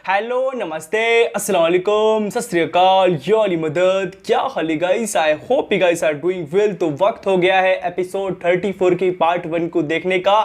Hello नमस्ते अस्सलाम वालेकुम सत श्री अकाल या अली मदद। क्या हाल है guys? I hope you guys are doing well. तो वक्त हो गया है एपिसोड 34 की पार्ट 1 को देखने का।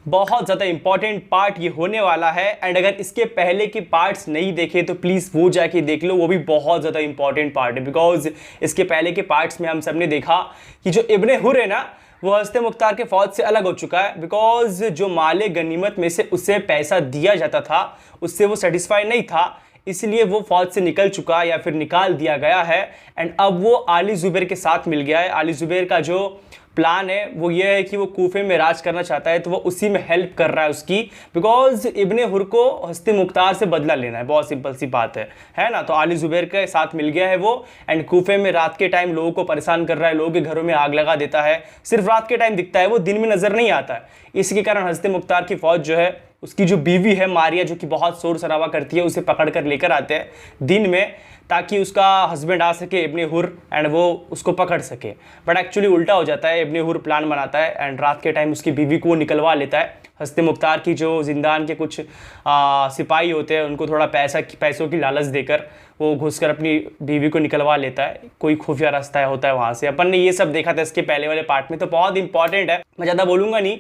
बहुत ज़्यादा इंपॉर्टेंट पार्ट ये होने वाला है एंड अगर इसके पहले के पार्ट्स नहीं देखे तो प्लीज़ वो जाके देख लो, वो भी बहुत ज़्यादा इंपॉर्टेंट पार्ट है। बिकॉज इसके पहले के पार्ट्स में हम सब ने देखा कि जो इब्ने हुर है ना, वो हस्ते मुख्तार के फौज से अलग हो चुका है। बिकॉज जो माले गनीमत में से उसे पैसा दिया जाता था उससे वो सेटिस्फाई नहीं था, इसलिए वो फौज से निकल चुका या फिर निकाल दिया गया है। एंड अब वो आली ज़ुबैर के साथ मिल गया है। आली ज़ुबैर का जो प्लान है वो ये है कि वो कूफे में राज करना चाहता है, तो वो उसी में हेल्प कर रहा है उसकी। बिकॉज इब्ने हुर को हस्ते मुख्तार से बदला लेना है, बहुत सिंपल सी बात है ना। तो आली ज़ुबैर के साथ मिल गया है वो एंड कूफे में रात के टाइम लोगों को परेशान कर रहा है, लोगों के घरों में आग लगा देता है। सिर्फ रात के टाइम दिखता है, वो दिन में नज़र नहीं आता है। इसके कारण हस्ते मुख्तार की फ़ौज जो है, उसकी जो बीवी है मारिया, जो कि बहुत शोर शराबा करती है, उसे पकड़ कर लेकर आते हैं दिन में, ताकि उसका हस्बैंड आ सके इब्ने हुर एंड वो उसको पकड़ सके। बट एक्चुअली उल्टा हो जाता है। इब्ने हुर प्लान बनाता है एंड रात के टाइम उसकी बीवी को निकलवा लेता है। हस्ते मुख्तार की जो जिंदान के कुछ सिपाही होते हैं, उनको थोड़ा पैसों की लालच देकर वो घुसकर अपनी बीवी को निकलवा लेता है। कोई खुफिया रास्ता होता है वहाँ से। अपन ने ये सब देखा था इसके पहले वाले पार्ट में, तो बहुत इंपॉर्टेंट है। मैं ज़्यादा बोलूँगा नहीं,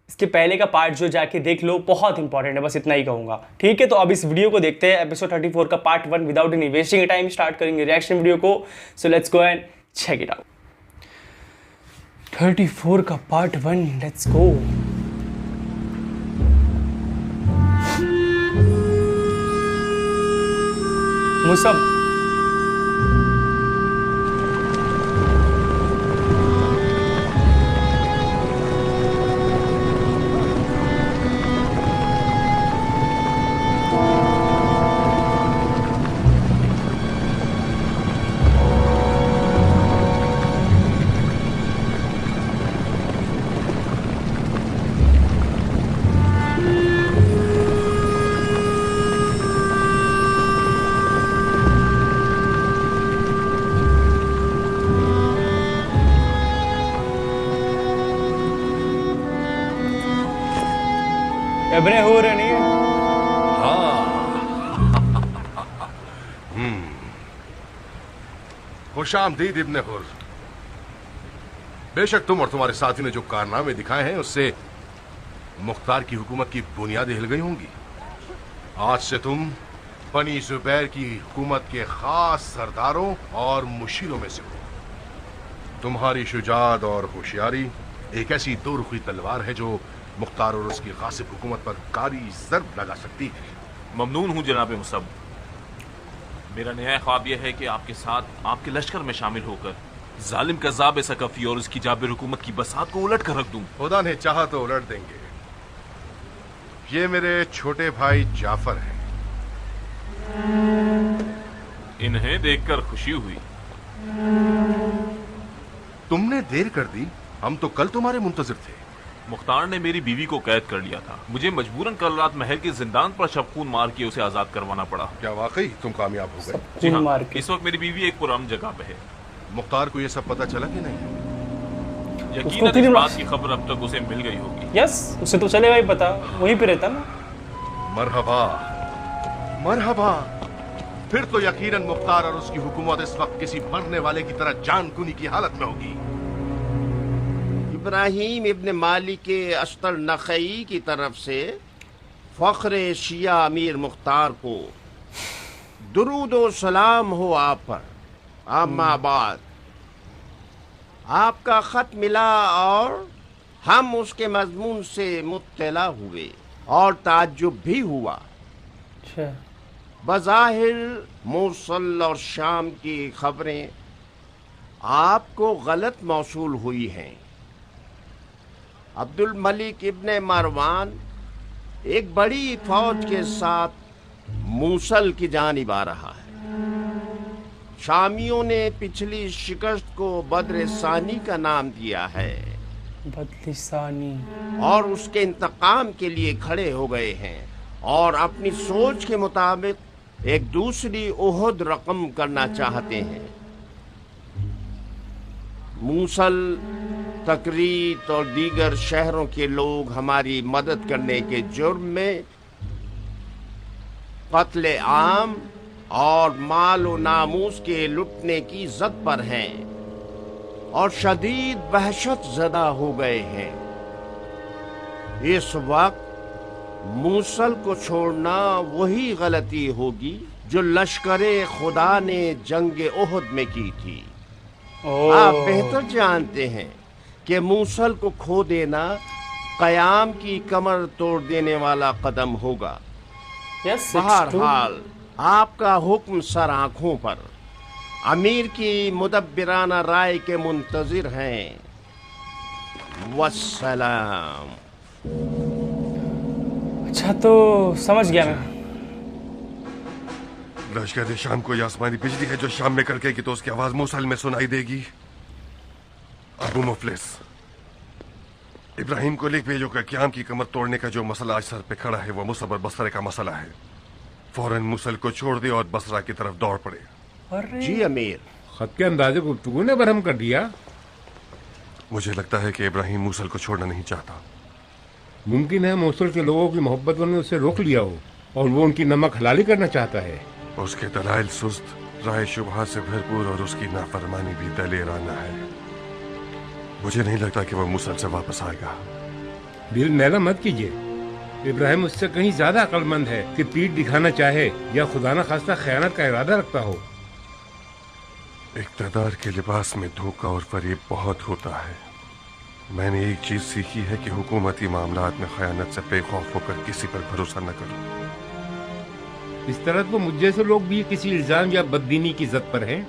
इसके पहले का पार्ट जो जाके देख लो, बहुत इंपॉर्टेंट है, बस इतना ही कहूँगा। ठीक है, तो अब इस वीडियो को देखते हैं, एपिसोड 34 का part 1। Without any wasting time start करेंगे रिएक्शन वीडियो को। So let's go and check it out. 34 का पार्ट 1, लेट्स गो। मुसब इब्ने हुर नहीं है? खुशामदीद इब्ने हुर। बेशक तुम और तुम्हारे साथी ने जो कारनामे दिखाए हैं उससे मुख्तार की हुकूमत की बुनियादें हिल गई होंगी। आज से तुम बनी ज़ुबैर की हुकूमत के खास सरदारों और मुशीरों में से हो। तुम्हारी शुजाअत और होशियारी एक ऐसी दो रुखी तलवार है जो मुख्तार और उसकी गासिब हुकूमत पर कारी ज़र्ब लगा सकती है। ममनून हूँ जनाब मुसब। मेरा नया ख्वाब यह है कि आपके साथ आपके लश्कर में शामिल होकर जालिम कज़्ज़ाब सकफ़ी और उसकी जाबिर हुकूमत की बसात को उलट कर रख दूं। खुदा ने चाहा तो उलट देंगे। ये मेरे छोटे भाई जाफर हैं। इन्हें देखकर खुशी हुई। तुमने देर कर दी, हम तो कल तुम्हारे मुंतज़िर थे। मुख्तार ने मेरी बीवी को कैद कर लिया था। मुझे मजबूरन कल रात महल के जिंदान पर शबखून मार के उसे आजाद करवाना पड़ा। क्या वाकई तुम कामयाब हो गए? जी हाँ, मार के। इस वक्त मेरी बीवी एक पुरअमन जगह पे है। मुख्तार को ये सब पता चला कि नहीं? यकीनन इस बात की खबर अब तक उसे मिल गई होगी। यस, उसे तो चलेगा ही पता, वहीं पे रहता ना। मरहबा मरहबा। फिर तो यकीनन मुख्तार और उसकी हुकूमत इस वक्त किसी मरने वाले की तरह जानकुनी की हालत में होगी। इब्राहीम इब्न मालिक अश्तर नखई की तरफ से फख्र शिया अमीर मुख्तार को दुरूद व सलाम हो आप पर। अम्मा बाद आपका खत मिला और हम उसके मजमून से मुत्तला हुए और ताज्जुब भी हुआ। अच्छा। बज़ाहिर मूसल और शाम की खबरें आपको गलत मौसूल हुई हैं। अब्दुल मलिक इब्ने मरवान एक बड़ी फौज के साथ मूसल की जानिब आ रहा है। शामियों ने पिछली शिकस्त को बद्र सानी का नाम दिया है। बदली सानी। और उसके इंतकाम के लिए खड़े हो गए हैं और अपनी सोच के मुताबिक एक दूसरी उहुद रकम करना चाहते हैं। मूसल, तकरीत और दीगर शहरों के लोग हमारी मदद करने के जुर्म में कत्ले आम और मालो नामूस के लुटने की जद पर हैं और शदीद वहशत ज़दा हो गए हैं। इस वक्त मूसल को छोड़ना वही गलती होगी जो लश्करे खुदा ने जंग ओहद में की थी। आप बेहतर जानते हैं कि मूसल को खो देना कयाम की कमर तोड़ देने वाला कदम होगा। बहरहाल आपका हुक्म सर आंखों पर, अमीर की मुदब्बिराना राय के मुंतजिर हैं। वस्सलाम। अच्छा तो समझ गया मैं। लश्कर शाम को ये आसमानी बिजली है जो शाम में कड़केगी तो उसकी आवाज मूसल में सुनाई देगी। अबू मुफलिस, इब्राहिम को लिख भेजो कि क़याम की कमर तोड़ने का जो मसला आज सर पे खड़ा है वो मुसब और बसरे का मसला है। फौरन मूसल को छोड़ दे और बसरा की तरफ दौड़ पड़े। जी अमीर। खत के अंदाजे गुफ्तगू ने बरहम कर दिया। मुझे लगता है कि इब्राहिम मूसल को छोड़ना नहीं चाहता। मुमकिन है मूसल के लोगों की मोहब्बत ने उसे रोक लिया हो और वो उनकी नमक हलाली करना चाहता है। उसके दलाइल सुस्त, राय शुबहा से भरपूर और उसकी नाफरमानी भी दलेराना है। मुझे नहीं लगता कि वो मूसल से वापस आएगा। दिल मैला मत कीजिए। इब्राहिम उससे कहीं ज्यादा अक्लमंद है कि पीठ दिखाना चाहे या खुदा न खास्ता खयानत का इरादा रखता हो। इक़्तिदार के लिबास में धोखा और फरेब बहुत होता है। मैंने एक चीज सीखी है कि हुकूमती मामलात में खयानत से बेखौफ होकर किसी पर भरोसा न करो। इस तरह तो मुझ जैसे लोग भी किसी इल्जाम या बददीनी की जद पर हैं।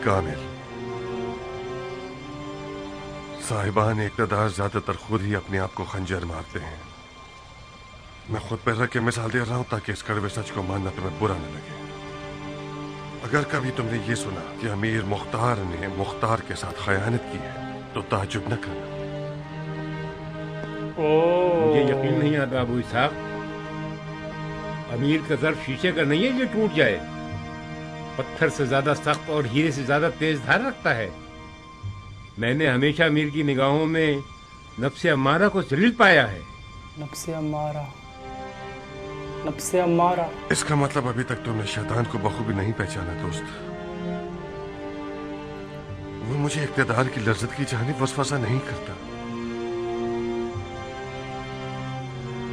कामिल, साहिबान इक़्तिदार ज्यादातर खुद ही अपने आप को खंजर मारते हैं। मैं खुद पर रख के मिसाल दे रहा हूं ताकि इस कड़वे सच को मानना तुम्हें बुरा न लगे। अगर कभी तुमने ये सुना कि अमीर मुख्तार ने मुख्तार के साथ खयानत की है तो ताज्जुब न करना। मुझे यकीन नहीं आता अबू इसहाक, अमीर का ज़र्फ शीशे का नहीं है जो टूट जाए। पत्थर से ज्यादा सख्त और हीरे से ज्यादा तेज धार रखता है। मैंने हमेशा अमीर की निगाहों में नफ्से अम्मारा को जलील पाया है। नफ्से अम्मारा, नफ्से अम्मारा। इसका मतलब अभी तक तुमने शैतान को बखूबी नहीं पहचाना दोस्त। वो मुझे इक़्तिदार की लज्जत की जानिब वसवसा नहीं करता।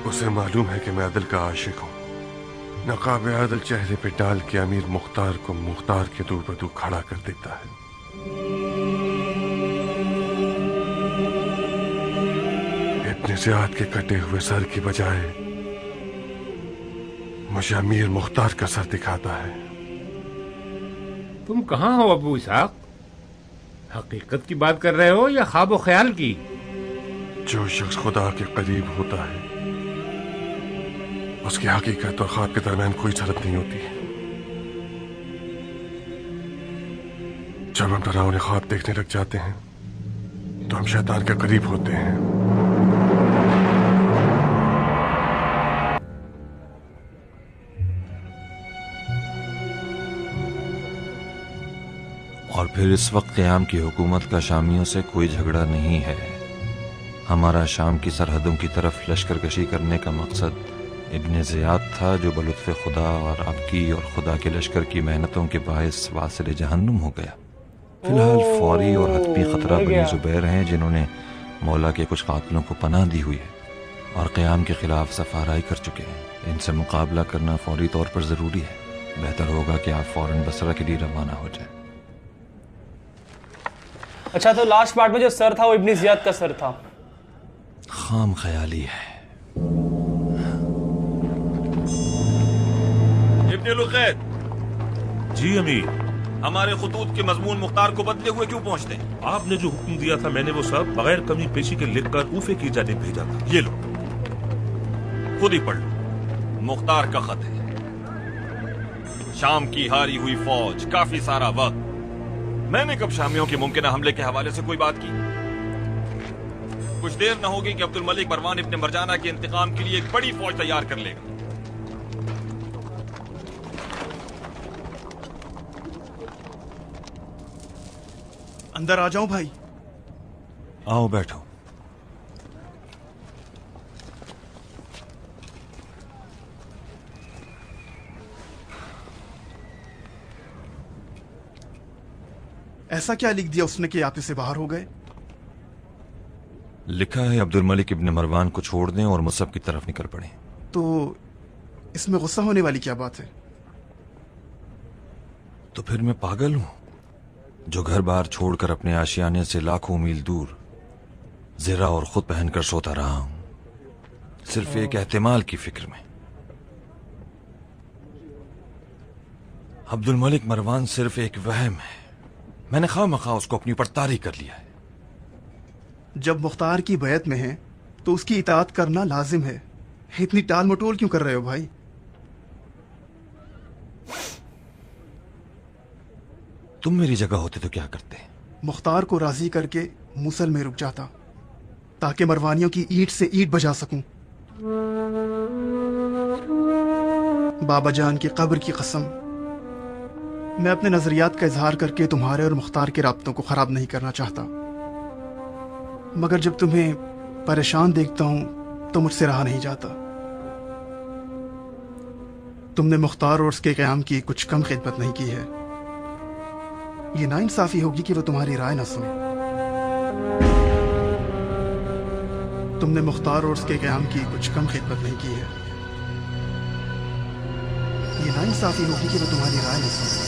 उसे मालूम है कि मैं अदल का आशिक हूं। नकाब अदल चेहरे पे डाल के अमीर मुख्तार को मुख्तार के दू बदू खड़ा कर देता है। इब्न ज़ियाद के कटे हुए सर की बजाय मुझे अमीर मुख्तार का सर दिखाता है। तुम कहाँ हो अबू इसहाक? हकीकत की बात कर रहे हो या ख्वाब ख्याल की? जो शख्स खुदा के करीब होता है उसकी हकीकत और ख्वाब के दरमियान कोई जरूरत नहीं होती। जब हम डरावने ख्वाब देखने लग जाते हैं तो हम शैतान के करीब होते हैं। और फिर इस वक्त क़याम की हुकूमत का शामियों से कोई झगड़ा नहीं है। हमारा शाम की सरहदों की तरफ लश्कर कशी करने का मकसद इब्न ज़ियाद था जो बलुत्फ़े खुदा और आपकी और खुदा के लश्कर की मेहनतों के बायस वासिल जहन्नुम हो गया। फिलहाल फौरी और हतमी खतरा बनी ज़ुबैर हैं जिन्होंने मौला के कुछ कातिलों को पनाह दी हुई है और क़याम के खिलाफ सफाराई कर चुके हैं। इनसे मुकाबला करना फौरी तौर पर ज़रूरी है। बेहतर होगा कि आप फौरन बसरा के लिए रवाना हो जाए। अच्छा तो लास्ट पार्ट में जो सर था वो इब्न ज़ियाद का सर था। खाम ख्याली है। इब्न लुक़ैत, जी अमीर। हमारे खतूत के मजमून मुख्तार को बदले हुए क्यों पहुंचते हैं? आपने जो हुक्म दिया था मैंने वो सब बगैर कमी पेशी के लिखकर कूफे की जानिब भेजा था। ये लो, खुद ही पढ़ लो। मुख्तार का खत है। शाम की हारी हुई फौज, काफी सारा वक्त। मैंने कब शामियों के मुमकिन हमले के हवाले से कोई बात की? कुछ देर न होगी कि अब्दुल मलिक मरवान इब्न मरजाना के इंतकाम के लिए एक बड़ी फौज तैयार कर लेगा। अंदर आ जाऊं भाई? आओ बैठो। ऐसा क्या लिख दिया उसने कि आप इससे बाहर हो गए? लिखा है अब्दुल मलिक इब्न मरवान को छोड़ दें और मुसब की तरफ निकल पड़े। तो इसमें गुस्सा होने वाली क्या बात है? तो फिर मैं पागल हूं जो घर बार छोड़कर अपने आशियाने से लाखों मील दूर ज़रा और खुद पहनकर सोता रहा हूं, सिर्फ एक एहतिमाल की फिक्र में। अब्दुल मलिक मरवान सिर्फ एक वहम है। मैंने खामखा उसको अपनी ऊपर तारी कर लिया है। जब मुख्तार की बैत में है तो उसकी इताअत करना लाजिम है। इतनी टाल मटोल क्यों कर रहे हो भाई? तुम मेरी जगह होते तो क्या करते? मुख्तार को राजी करके मुसल में रुक जाता ताकि मरवानियों की ईंट से ईंट बजा सकूं। बाबा जान की कब्र की कसम, मैं अपने नजरियात का इजहार करके तुम्हारे और मुख्तार के राब्तों को खराब नहीं करना चाहता, मगर जब तुम्हें परेशान देखता हूं तो मुझसे रहा नहीं जाता। तुमने मुख्तार और उसके क़याम की कुछ कम खिदमत नहीं की है। ये नाइंसाफी होगी कि वो तुम्हारी राय न सुने। तुमने मुख्तार और उसके क़याम की कुछ कम खिदमत नहीं की है। ये नाइंसाफी होगी कि वो तुम्हारी राय न सुने।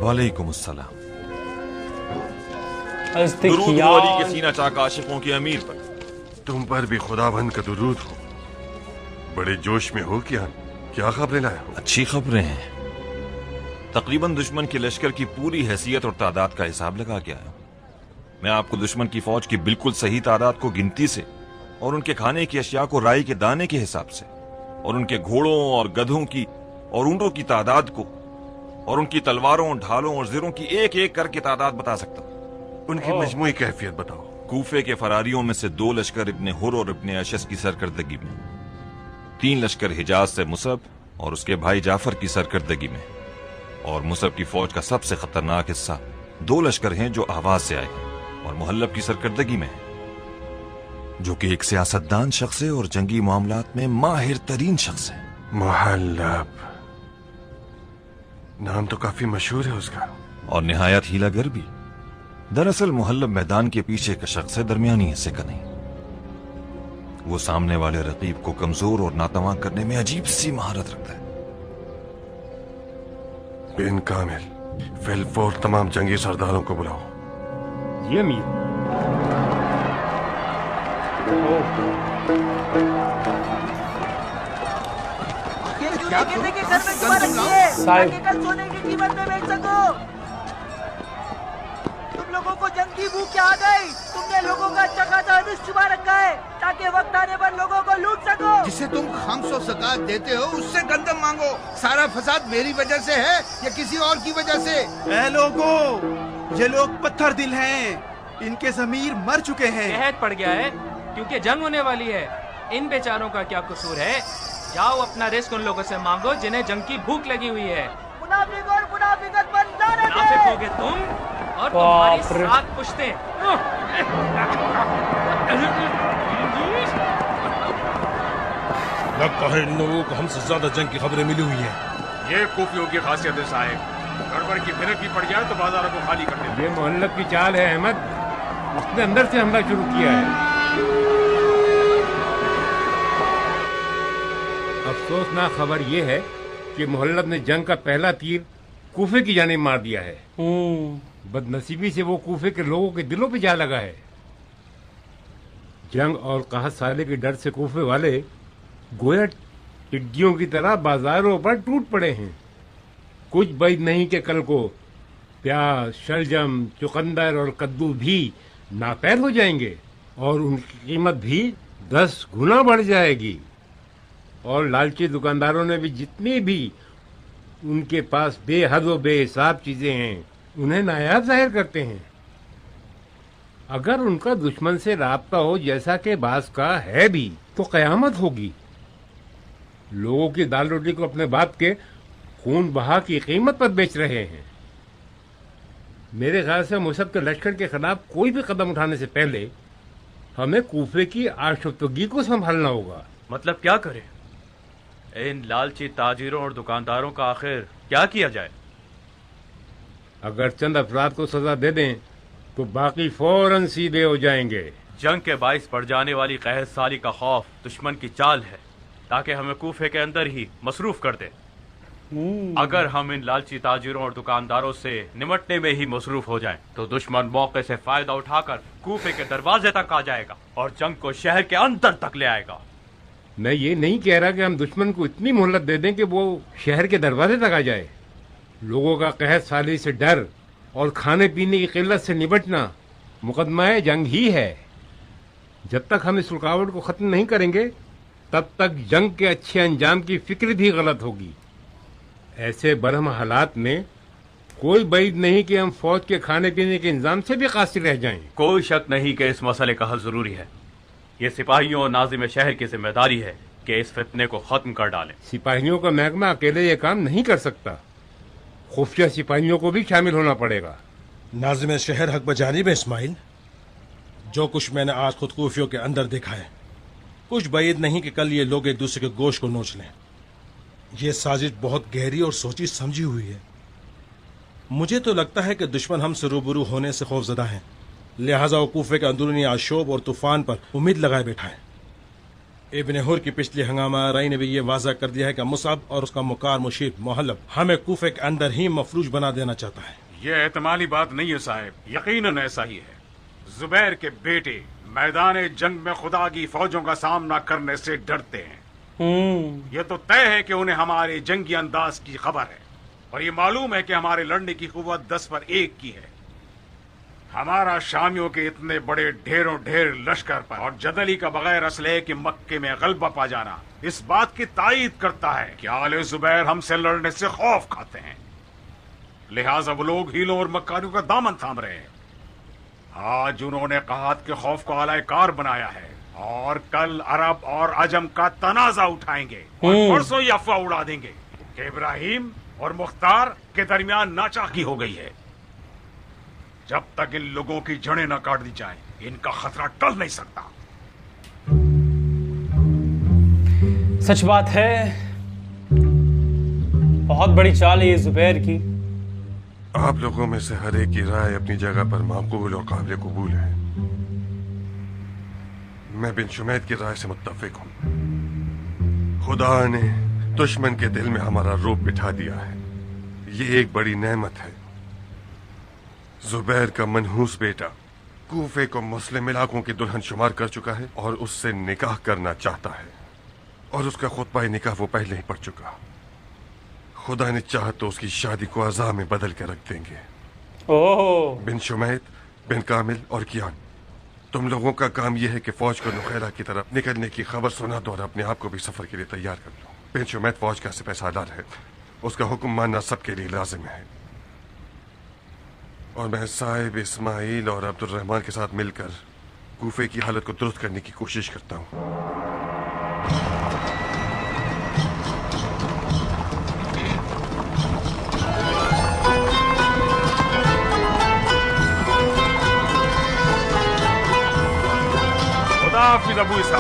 वालेकुम अस्सलाम। दुरूद हो अली के सीना चाक आशिकों के अमीर पर। तुम पर भी खुदाबंद का दुरूद हो। बड़े जोश में हो क्या खबरें लाए हो? अच्छी खबरें हैं। तकरीबन दुश्मन के लश्कर की पूरी हैसियत और तादाद का हिसाब लगा के आया। मैं आपको दुश्मन की फौज की बिल्कुल सही तादाद को गिनती से और उनके खाने की अशिया को राई के दाने के हिसाब से और उनके घोड़ों और गधों की और ऊंटों की तादाद को और उनकी तलवारों, ढालों और ज़िरों की एक एक करके तादाद बता सकता हूँ। उनकी मजमूई कैफियत बताओ। कूफे के फरारियों में से 2 लश्कर इब्ने हुर और इब्ने अशस की सरकर्दगी में, 3 लश्कर हिजाज से मुसब और उसके भाई जाफर की सरकर्दगी में, और मुसब की फौज का सबसे खतरनाक हिस्सा 2 लश्कर हैं जो आवाज से आए और मुहल्लब की सरकर्दगी में है, जो कि एक सियासतदान शख्स है और जंगी मामलात में माहिर तरीन शख्स है। मुहल्लब नाम तो काफी मशहूर है उसका। और निहायत हीलागर भी। दरअसल मुहल्लब मैदान के पीछे का शख्स है, दरमियानी हिस्से का नहीं। वो सामने वाले रकीब को कमजोर और नातवां करने में अजीब सी महारत रखता है। बिन कामिल, फिलफौर तमाम जंगी सरदारों को बुलाओ। जी अमीर। सोने की कीमत में बेच सको। तुम लोगों को जंगी भूख क्या आ गई? तुमने लोगों का अच्छा खासा हदिस छुपा रखा है ताकि वक्त आने पर लोगों को लूट सको। जिसे तुम खम्स और ज़कात देते हो उससे गंदम मांगो। सारा फसाद मेरी वजह से है या किसी और की वजह से? ऐ लोगों, ये लोग पत्थर दिल हैं। इनके ज़मीर मर चुके हैं। कहत पड़ गया है क्योंकि जंग होने वाली है। इन बेचारों का क्या कसूर है? जाओ अपना रिस्क उन लोगों से मांगो जिन्हें जंग की भूख लगी हुई है। मुनाफिक और मुनाफिकत पर लानत है। मुनाफिक होगे तुम और तुम्हारी 7 पुश्तें। लगता है इन लोगों को हमसे ज्यादा जंग की खबरें मिली हुई हैं। ये कुफियों की खासियत है साहब। गड़बड़ की फिरक भी पड़ जाए तो बाजारों को खाली कर देते। ये मुहल्लब की चाल है अहमद। उसने अंदर से हमला शुरू किया है। अफसोसनाक खबर यह है कि मुहल्लब ने जंग का पहला तीर कूफे की जानिब मार दिया है। बदनसीबी से वो कूफे के लोगों के दिलों पे जा लगा है। जंग और कहत साले के डर से कूफे वाले गोया टिड्डियों की तरह बाजारों पर टूट पड़े हैं। कुछ बैद नहीं कि कल को प्याज, शलजम, चुकंदर और कद्दू भी नापैद हो जाएंगे और उनकी कीमत भी 10 गुना बढ़ जाएगी। और लालची दुकानदारों ने भी जितनी भी उनके पास बेहद व बेहिसाब चीजें हैं उन्हें नायाब जाहिर करते हैं। अगर उनका दुश्मन से राब्ता हो जैसा कि बास का है भी तो कयामत होगी। लोगों की दाल रोटी को अपने बाप के खून बहा की कीमत पर बेच रहे हैं। मेरे ख्याल से मुसब के लश्कर के खिलाफ कोई भी कदम उठाने से पहले हमें कूफे की आशुफ्तगी को संभालना होगा। मतलब क्या करें? इन लालची ताजिरों और दुकानदारों का आखिर क्या किया जाए? अगर चंद अफराद को सजा दे दें तो बाकी फौरन सीधे हो जाएंगे। जंग के बाइस पड़ जाने वाली कहत साली का खौफ दुश्मन की चाल है ताकि हमें कूफे के अंदर ही मसरूफ कर दे। अगर हम इन लालची ताजिरों और दुकानदारों से निमटने में ही मसरूफ हो जाएं, तो दुश्मन मौके से फायदा उठाकर कूफे के दरवाजे तक आ जाएगा और जंग को शहर के अंदर तक ले आएगा। मैं ये नहीं कह रहा कि हम दुश्मन को इतनी मोहलत दे दें कि वो शहर के दरवाजे तक आ जाए। लोगों का कहत साली से डर और खाने पीने की किल्लत से निपटना मुकदमा जंग ही है। जब तक हम इस रुकावट को खत्म नहीं करेंगे तब तक जंग के अच्छे अंजाम की फिक्र भी गलत होगी। ऐसे बरहम हालात में कोई बैद नहीं कि हम फौज के खाने पीने के इंतजाम से भी कासिर रह जाएं। कोई शक नहीं कि इस मसले का हल जरूरी है। ये सिपाहियों और नाजिम शहर की जिम्मेदारी है कि इस फितने को खत्म कर डालें। सिपाहियों का महकमा अकेले ये काम नहीं कर सकता, खुफिया सिपाहियों को भी शामिल होना पड़ेगा। नाजिम शहर हक बजानिब है इस्माइल। जो कुछ मैंने आज खुद खूफियों के अंदर देखा है, कुछ बैद नहीं कि कल ये लोग एक दूसरे के गोश्त को नोच लें। ये साजिश बहुत गहरी और सोची समझी हुई है। मुझे तो लगता है कि दुश्मन हमसे रूबरू होने से खौफजदा है, लिहाजा वो कूफे के अंदरूनी आशोब और तूफान पर उम्मीद लगाए बैठा है। इब्न हुर की पिछली हंगामा राई ने भी ये वाज़ा कर दिया है कि मुसअब और उसका मुकार मुशीब मोहल्लब हमें कूफे के अंदर ही मफलूज बना देना चाहता है। ये एहतमाली बात नहीं है साहब, यकीनन ऐसा ही है। जुबैर के बेटे मैदान जंग में खुदा की फौजों का सामना करने से डरते हैं। ये तो तय है कि उन्हें हमारे जंगी अंदाज की खबर है और ये मालूम है कि हमारे लड़ने की कुव्वत 10 पर 1 की है। हमारा शामियों के इतने बड़े ढेरों ढेर लश्कर पर और जदली का बगैर असलहे के मक्के में गलबा पा जाना इस बात की तायीद करता है कि आले जुबैर हमसे लड़ने से खौफ खाते हैं। लिहाजा वो लोग हीलों और मक्कारियों का दामन थाम रहे हैं। आज उन्होंने कहात के खौफ को आलाए कार बनाया है और कल अरब और अजम का तनाजा उठाएंगे और परसों ये अफवाह उड़ा देंगे कि इब्राहिम और मुख्तार के दरमियान नाचाकी हो गई है। जब तक इन लोगों की जड़ें न काट दी जाए इनका खतरा टल नहीं सकता। सच बात है, बहुत बड़ी चाल है ये जुबैर की। आप लोगों में से हर एक की राय अपनी जगह पर माकूल और काबिल कबूल है। मैं बिन शुमैद की राय से मुत्तफिक हूं। खुदा ने दुश्मन के दिल में हमारा रूप बिठा दिया है, ये एक बड़ी नेमत है। जुबैर का मनहूस बेटा कूफे को मुस्लिम इलाकों की दुल्हन शुमार कर चुका है और उससे निकाह करना चाहता है और उसका खुतबा निकाह वो पहले ही पढ़ चुका। खुदा ने चाहा तो उसकी शादी को अज़ा में बदल कर रख देंगे। बिन शुमैद, बिन कामिल और कियान, तुम लोगों का काम यह है कि फौज को नुखैला की तरफ निकलने की खबर सुना दो और अपने आप को भी सफर के लिए तैयार कर लो। बिन शुमैद फौज का सिपहसालार है, उसका हुक्म मानना सबके लिए लाजिम है। और मैं साहिब इस्माइल और अब्दुल रहमान के साथ मिलकर कूफे की हालत को दुरुस्त करने की कोशिश करता हूँ। खुदाफिज अबू इसा।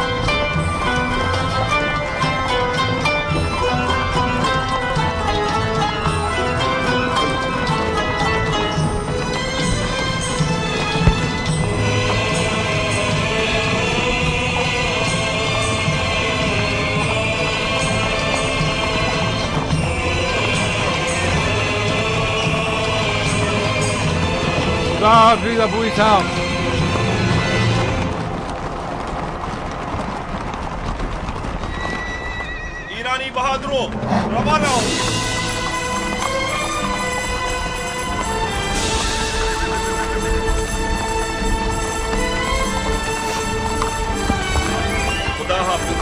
खुदाफिज अबू इसा। ईरानी बहादुरों, रवाना हो। खुदा हाफिज।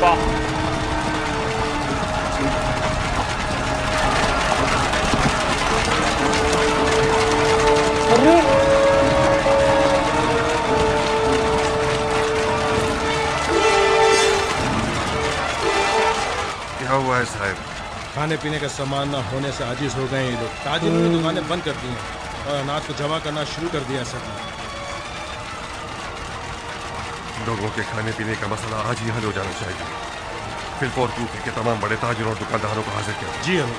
स्वाहा। अरे क्या हुआ है साहब? खाने पीने का सामान न होने से आजिज हो गए ये लोग। ताजिरों ने दुकानें बंद कर दी हैं और अनाज को जमा करना शुरू कर दिया सर। लोगों के खाने पीने का मसला आज ही हल हो जाना चाहिए। फिलफोर कूफे के तमाम बड़े ताजिरों और दुकानदारों को हाजिर किया। जी हमें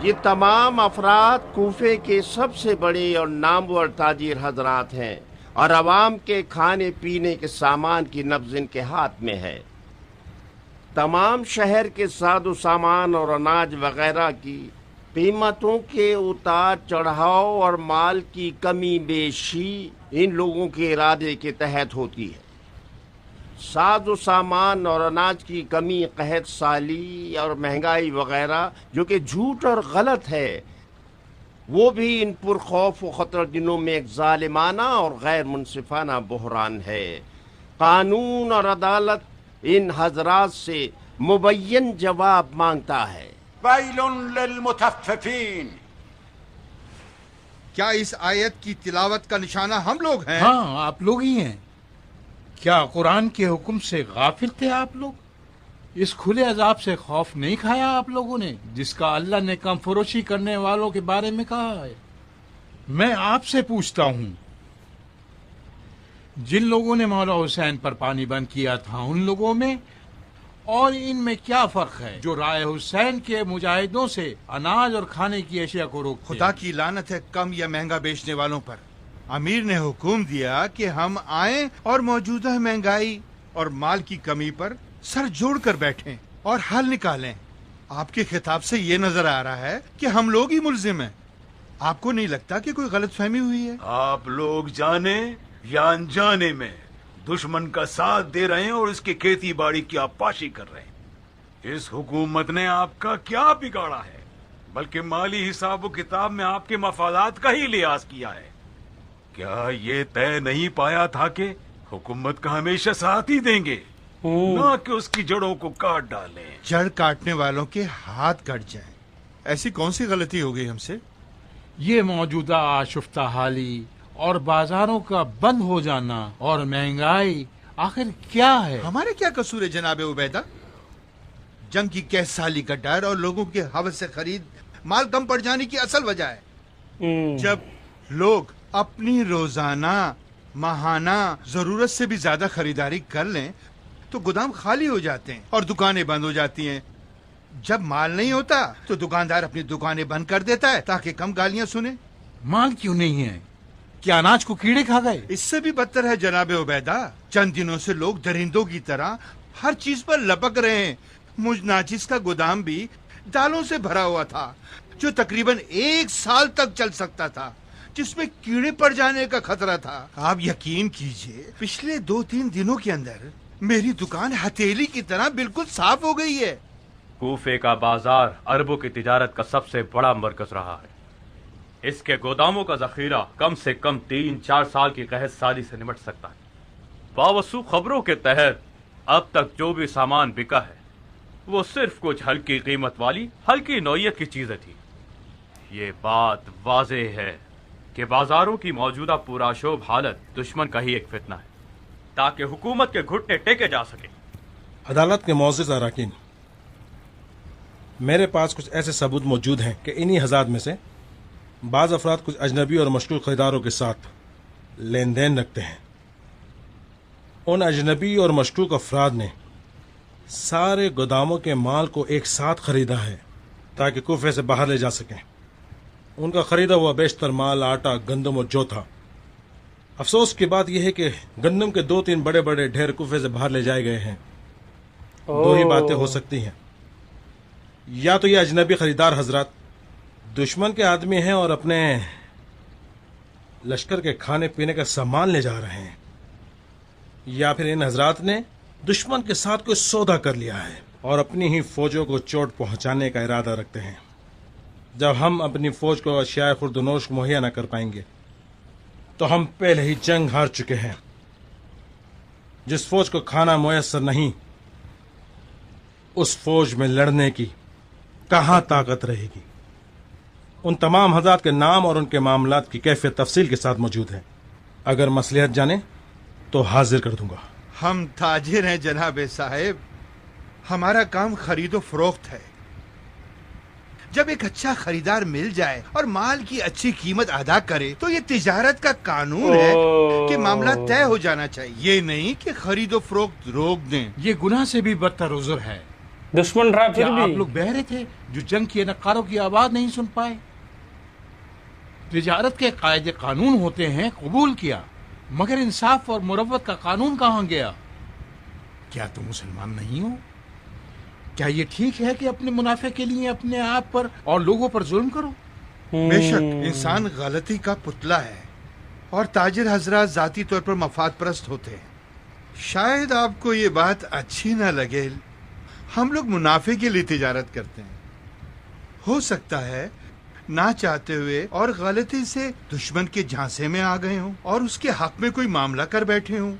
ये तमाम अफराद कूफे के सबसे बड़े और नामवर ताजिर हजरात हैं और आवाम के खाने पीने के सामान की नब्ज इनके हाथ में है। तमाम शहर के सादो सामान और अनाज वगैरह की कीमतों के उतार चढ़ाव और माल की कमी बेशी इन लोगों के इरादे के तहत होती है। साजो सामान और अनाज की कमी, कहत साली और महंगाई वगैरह जो कि झूठ और गलत है, वो भी इन पुरखौफ व खतर दिनों में एक जालिमाना और गैर मुनसिफाना बहरान है। कानून और अदालत इन हजरात से मुबय्यन जवाब मांगता है। वैलुन लिलमुतफ्फिफीन। क्या इस आयत की तिलावत का निशाना हम लोग हैं? हाँ, आप लोग ही हैं। क्या कुरान के हुक्म से गाफिल थे आप लोग? इस खुले अजाब से खौफ नहीं खाया आप लोगों ने, जिसका अल्लाह ने कम फरोशी करने वालों के बारे में कहा है? मैं आपसे पूछता हूँ, जिन लोगों ने मौला हुसैन पर पानी बंद किया था, उन लोगों में और इनमें क्या फर्क है जो राय हुसैन के मुजाहिदों से अनाज और खाने की अशिया को रोकते? खुदा की लानत है कम या महंगा बेचने वालों पर। अमीर ने हुक्म दिया कि हम आएं और मौजूदा महंगाई और माल की कमी पर सर जोड़ कर बैठें और हल निकालें। आपके खिताब से ये नजर आ रहा है कि हम लोग ही मुल्जिम हैं। आपको नहीं लगता कि कोई गलतफहमी हुई है? आप लोग जाने या अनजाने में दुश्मन का साथ दे रहे हैं और इसकी खेती बाड़ी की आपाशी कर रहे हैं। इस हुकूमत ने आपका क्या बिगाड़ा है, बल्कि माली हिसाब किताब में आपके मफादात का ही लिहाज किया है। क्या ये तय नहीं पाया था कि हुकूमत का हमेशा साथ ही देंगे, ना कि उसकी जड़ों को काट डालें? जड़ काटने वालों के हाथ कट जाएं। ऐसी कौन सी गलती हो गई हमसे? ये मौजूदा आशुफ्ता हाली और बाजारों का बंद हो जाना और महंगाई आखिर क्या है? हमारे क्या कसूर है जनाब उबैदा? जंग की कैसाली का डर और लोगों के हवस से खरीद माल कम पड़ जाने की असल वजह है। जब लोग अपनी रोजाना माहाना जरूरत से भी ज्यादा खरीदारी कर लें तो गोदाम खाली हो जाते हैं और दुकानें बंद हो जाती हैं। जब माल नहीं होता तो दुकानदार अपनी दुकानें बंद कर देता है ताकि कम गालियां सुने। माल क्यों नहीं है? क्या अनाज को कीड़े खा गए? इससे भी बदतर है जनाब उबैदा। चंद दिनों से लोग दरिंदों की तरह हर चीज पर लपक रहे हैं। मुझ नाचिस का गोदाम भी दालों से भरा हुआ था जो तकरीबन 1 साल तक चल सकता था, जिसमें कीड़े पड़ जाने का खतरा था। आप यकीन कीजिए, पिछले 2-3 दिनों के अंदर मेरी दुकान हथेली की तरह बिल्कुल साफ हो गई है। कूफे का बाजार अरबों की तिजारत का सबसे बड़ा मरकज रहा है। इसके गोदामों का जखीरा कम से कम 3-4 साल की कहत साली से निमट सकता है। बावसूख खबरों के तहत अब तक जो भी सामान बिका है वो सिर्फ कुछ हल्की कीमत वाली हल्की नौयत की चीजें थी। ये बात वाज़ेह है कि बाजारों की मौजूदा पुराशोभ हालत दुश्मन का ही एक फितना है, ताकि हुकूमत के घुटने टेके जा सके। अदालत के मोअज़्ज़िज़ अराकीन, मेरे पास कुछ ऐसे सबूत मौजूद हैं कि इन्हीं हज़ार में से बाज़ अफराद कुछ अजनबी और मशकूक खरीदारों के साथ लेन देन रखते हैं। उन अजनबी और मशकूक अफराद ने सारे गोदामों के माल को एक साथ खरीदा है ताकि कूफे से बाहर ले जा सकें। उनका खरीदा हुआ बेशतर माल आटा, गंदम और जौ था। अफसोस की बात यह है कि गंदम के 2-3 बड़े बड़े ढेर कूफे से बाहर ले जाए गए हैं। दो ही बातें हो सकती हैं, या तो ये अजनबी खरीदार हजरात दुश्मन के आदमी हैं और अपने लश्कर के खाने पीने का सामान ले जा रहे हैं, या फिर इन हजरात ने दुश्मन के साथ कोई सौदा कर लिया है और अपनी ही फौजों को चोट पहुंचाने का इरादा रखते हैं। جب ہم اپنی فوج کو اشیاء خوردونوش مہیا نہ کر پائیں گے تو ہم پہلے ہی جنگ ہار چکے ہیں. جس فوج کو کھانا میسر نہیں اس فوج میں لڑنے کی کہاں طاقت رہے گی. ان تمام حضرات کے نام اور ان کے معاملات کی کیفیت تفصیل کے ساتھ موجود ہے. اگر مصلحت جانے تو حاضر کر دوں گا. ہم تاجر ہیں جناب صاحب، ہمارا کام خرید و فروخت ہے. جب ایک اچھا خریدار مل جائے اور مال کی اچھی قیمت ادا کرے تو یہ تجارت کا قانون ہے کہ معاملہ طے ہو جانا چاہیے. یہ نہیں کہ خرید و فروخت روک دیں. یہ گناہ سے بھی بدتر عذر ہے. دشمن رہا پھر بھی آپ لوگ بہرے تھے جو جنگ کے نقاروں کی آواز نہیں سن پائے. تجارت کے قاعدے قانون ہوتے ہیں، قبول کیا، مگر انصاف اور مروت کا قانون کہاں گیا؟ کیا تم مسلمان نہیں ہو؟ کیا یہ ٹھیک ہے کہ اپنے منافع کے لیے اپنے آپ پر اور لوگوں پر ظلم کرو؟ بے شک انسان غلطی کا پتلا ہے اور تاجر حضرات ذاتی طور پر مفاد پرست ہوتے ہیں. شاید آپ کو یہ بات اچھی نہ لگے، ہم لوگ منافع کے لیے تجارت کرتے ہیں. ہو سکتا ہے نہ چاہتے ہوئے اور غلطی سے دشمن کے جھانسے میں آ گئے ہوں اور اس کے حق میں کوئی معاملہ کر بیٹھے ہوں،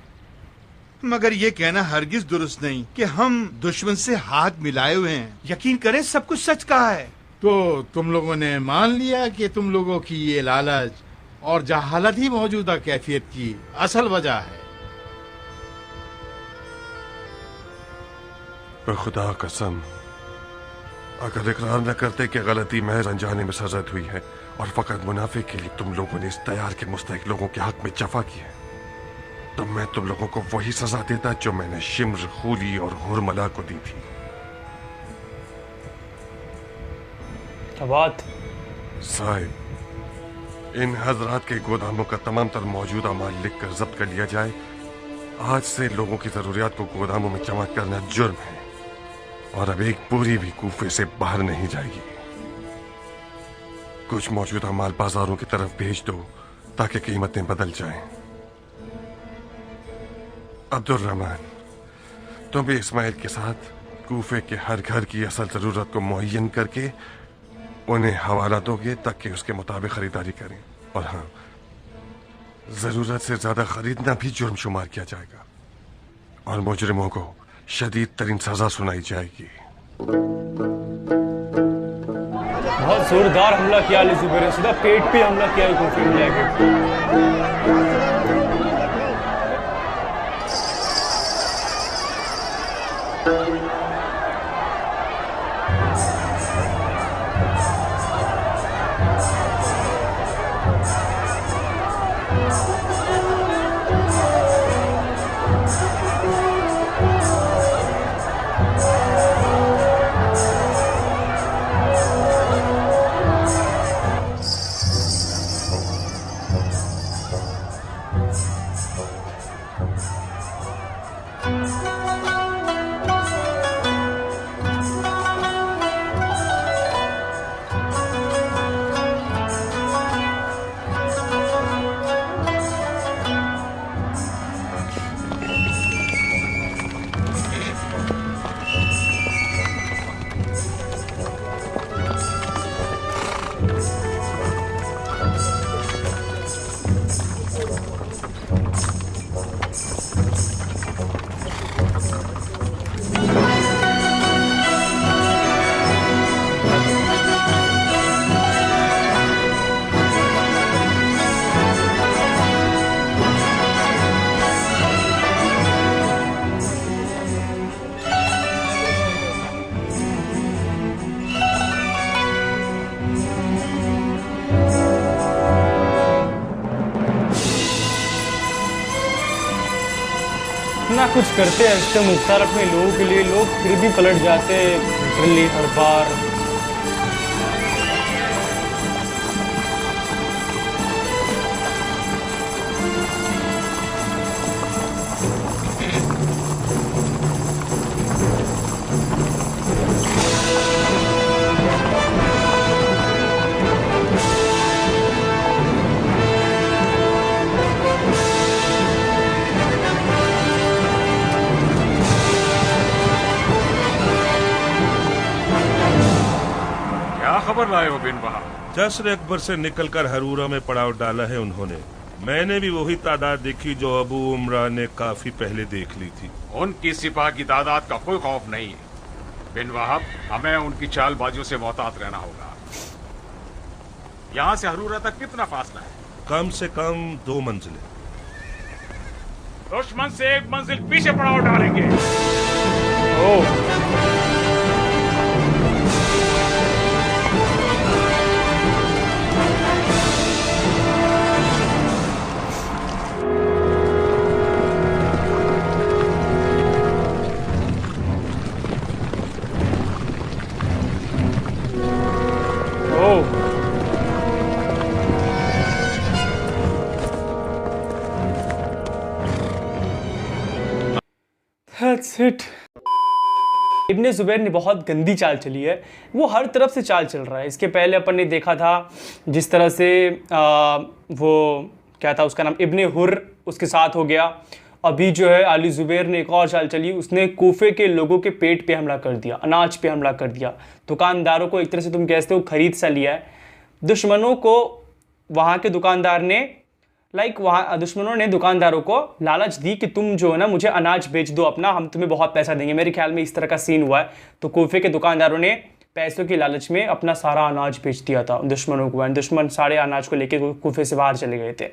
مگر یہ کہنا ہرگز درست نہیں کہ ہم دشمن سے ہاتھ ملائے ہوئے ہیں. یقین کریں سب کچھ سچ کہا ہے. تو تم لوگوں نے مان لیا کہ تم لوگوں کی یہ لالچ اور جہالت ہی موجودہ کیفیت کی اصل وجہ ہے. خدا قسم، اگر اقرار نہ کرتے کہ غلطی محض انجانے میں سرزد ہوئی ہے اور فقط منافع کے لیے تم لوگوں نے اس تیار کے مستحق لوگوں کے حق میں جفا کی ہے تو میں تم لوگوں کو وہی سزا دیتا جو میں نے شمر، خولی اور ہرملا کو دی تھی. بات صاحب، ان حضرات کے گوداموں کا تمام تر موجودہ مال لکھ کر ضبط کر لیا جائے. آج سے لوگوں کی ضروریات کو گوداموں میں جمع کرنا جرم ہے اور اب ایک پوری بھی کوفے سے باہر نہیں جائے گی. کچھ موجودہ مال بازاروں کی طرف بھیج دو تاکہ قیمتیں بدل جائیں. عبد الرحمن، تم بھی اسماعیل کے ساتھ کوفے کے ہر گھر کی اصل ضرورت کو معین کر کے انہیں حوالہ دو گے تاکہ اس کے مطابق خریداری کریں. اور ہاں، ضرورت سے زیادہ خریدنا بھی جرم شمار کیا جائے گا اور مجرموں کو شدید ترین سزا سنائی جائے گی. بہت زوردار حملہ کیا علی زبیر نے، سیدھا پیٹ پہ حملہ کیا کوفے میں جا کے. کچھ کرتے ہیں اس سے مختار اپنے لوگوں کے لیے، لوگ پھر بھی پلٹ جاتے دلی ہر بار. खबर लाए हो बिन वहाब? जश्र अकबर से निकलकर हरूरा में पड़ाव डाला है उन्होंने। मैंने भी वही तादाद देखी जो अबू उमरा ने काफी पहले देख ली थी। उनकी सिपाह की तादाद का कोई खौफ नहीं है बिन वहाब, हमें उनकी चालबाजियों से मोहतात रहना होगा। यहाँ से हरूरा तक कितना फासला है? कम से कम 2 मंजिलें। दुश्मन से 1 मंजिल पीछे पड़ाव डालेंगे। That's it. इब्ने ज़ुबैर ने बहुत गंदी चाल चली है, वो हर तरफ से चाल चल रहा है। इसके पहले अपन ने देखा था जिस तरह से वो क्या था उसका नाम, इब्ने हुर उसके साथ हो गया। अभी जो है आली ज़ुबैर ने एक और चाल चली, उसने कूफे के लोगों के पेट पे हमला कर दिया, अनाज पे हमला कर दिया, दुकानदारों को एक तरह से तुम कहते हो खरीद सा लिया है। दुश्मनों को वहाँ के दुकानदार ने वहाँ दुश्मनों ने दुकानदारों को लालच दी कि तुम जो है ना मुझे अनाज बेच दो अपना, हम तुम्हें बहुत पैसा देंगे। मेरे ख्याल में इस तरह का सीन हुआ है। तो कूफे के दुकानदारों ने पैसों की लालच में अपना सारा अनाज बेच दिया था दुश्मनों को, एंड दुश्मन सारे अनाज को लेके कूफे से बाहर चले गए थे।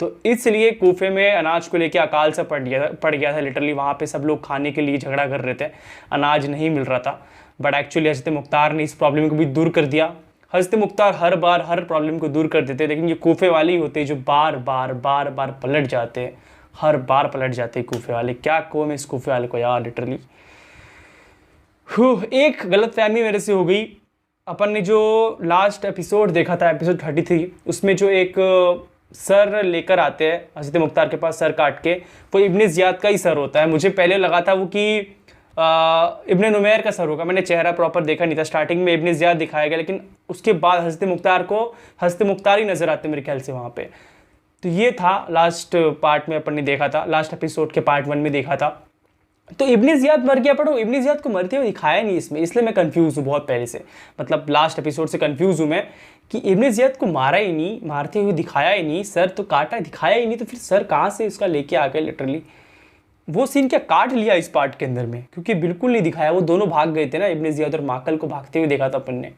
तो इसलिए कूफे में अनाज को लेके अकाल सा पड़ गया था लिटरली। वहाँ पे सब लोग खाने के लिए झगड़ा कर रहे थे, अनाज नहीं मिल रहा था। बट एक्चुअली हज़रत मुख्तार ने इस प्रॉब्लम को भी दूर कर दिया। हज़रत मुख्तार हर बार हर प्रॉब्लम को दूर कर देते, लेकिन ये कूफे वाले ही होते हैं जो बार बार पलट जाते हैं, हर बार पलट जाते हैं कूफे वाले। क्या कौम है इस कूफे वाले को यार, लिटरली। एक गलत फहमी मेरे से हो गई। अपन ने जो लास्ट एपिसोड देखा था, एपिसोड 33, उसमें जो एक सर लेकर आते हैं हज़रत मुख्तार के पास, सर काट के, वो इब्ने ज़ियाद का ही सर होता है। मुझे पहले लगा था वो कि इब्ने नुमैर का सर होगा, मैंने चेहरा प्रॉपर देखा नहीं था। स्टार्टिंग में इब्ने ज़ियाद दिखाया गया, लेकिन उसके बाद हज़रत मुख्तार को हज़रत मुख्तार ही नज़र आते मेरे ख्याल से वहाँ पे। तो ये था लास्ट पार्ट में अपन ने देखा था, लास्ट एपिसोड के पार्ट 1 में देखा था। तो इब्ने ज़ियाद मर गया, पढ़ो इब्ने ज़ियाद को मरते हुए दिखाया नहीं इसमें, इसलिए मैं कंफ्यूज हूँ बहुत पहले से। मतलब लास्ट एपिसोड से कंफ्यूज हूँ मैं कि इब्ने ज़ियाद को मारा ही नहीं, मारते हुए दिखाया ही नहीं, सर तो काटा दिखाया ही नहीं, तो फिर सर कहाँ से इसका लेके आ गए लिटरली। वो सीन क्या काट लिया इस पार्ट के अंदर में, क्योंकि बिल्कुल नहीं दिखाया। वो दोनों भाग गए थे ना, इब्ने ज़ियाद और माकल को भागते हुए देखा था अपन ने।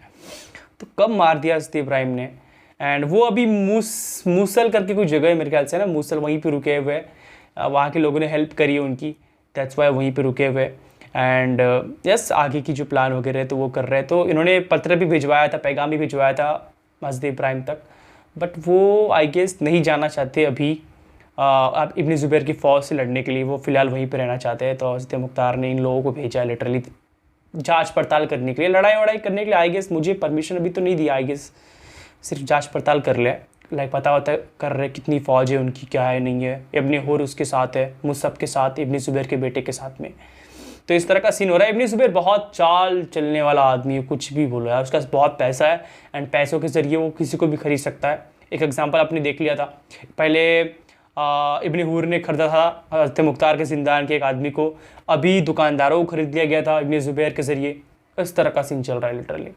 तो कब मार दिया हज़रत इब्राहिम ने। एंड वो अभी मूसल करके कोई जगह है मेरे ख्याल से ना, मूसल, वहीं पे रुके हुए। वहाँ के लोगों ने हेल्प करी है उनकी, दैट्स वाई वहीं पे रुके हुए। एंड यस, आगे की जो प्लान वगैरह है तो वो कर रहे हैं। तो इन्होंने पत्र भी भिजवाया था, पैगाम भी भिजवाया था हज़रत इब्राहिम तक, बट वो आई गेस नहीं जाना चाहते अभी अब इब्ने ज़ुबैर की फ़ौज से लड़ने के लिए। वो फ़िलहाल वहीं पे रहना चाहते हैं। तो हज़रत मुख्तार ने इन लोगों को भेजा है लिटरली जांच पड़ताल करने के लिए, लड़ाई वड़ाई करने के लिए। आई गेस मुझे परमिशन अभी तो नहीं दी, आई गेस सिर्फ जांच पड़ताल कर ले, पता होता कर रहे कितनी फ़ौज है उनकी, क्या है नहीं है। इब्ने हुर उसके साथ है, मुसब के साथ, इब्ने ज़ुबैर के बेटे के साथ में। तो इस तरह का सीन हो रहा है। इब्ने ज़ुबैर बहुत चाल चलने वाला आदमी है, कुछ भी बोलो यार, उसका बहुत पैसा है एंड पैसों के ज़रिए वो किसी को भी खरीद सकता है। एक एग्जांपल आपने देख लिया था पहले, इब्ने हुर ने खरीदा था हज़रत मुख्तार के ज़िंदान के एक आदमी को, अभी दुकानदारों को खरीद लिया गया था इब्ने ज़ुबैर के ज़रिए। इस तरह का सीन चल रहा है लिटरली।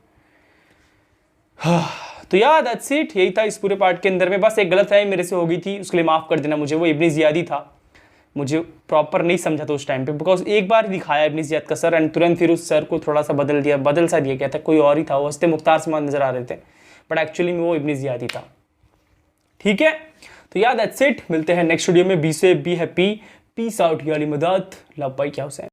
तो यार दैट्स इट, यही था इस पूरे पार्ट के अंदर में। बस एक गलत फहमी मेरे से हो गई थी, उसके लिए माफ़ कर देना मुझे। वो इब्ने ज़ियाद ही था, मुझे प्रॉपर नहीं समझा था उस टाइम पे, बिकॉज एक बार दिखाया इब्ने ज़ियाद का सर एंड तुरंत फिर उस सर को थोड़ा सा बदल सा दिया गया था, कोई और ही था। वो हज़रत मुख्तार से नज़र आ रहे थे, बट एक्चुअली में वो इब्ने ज़ियाद ही था। ठीक है, तो यार दैट्स इट, मिलते हैं नेक्स्ट वीडियो में। बी से बी हैप्पी, पीस आउट, या अली मदद, लव बाय, क्या हुसैन।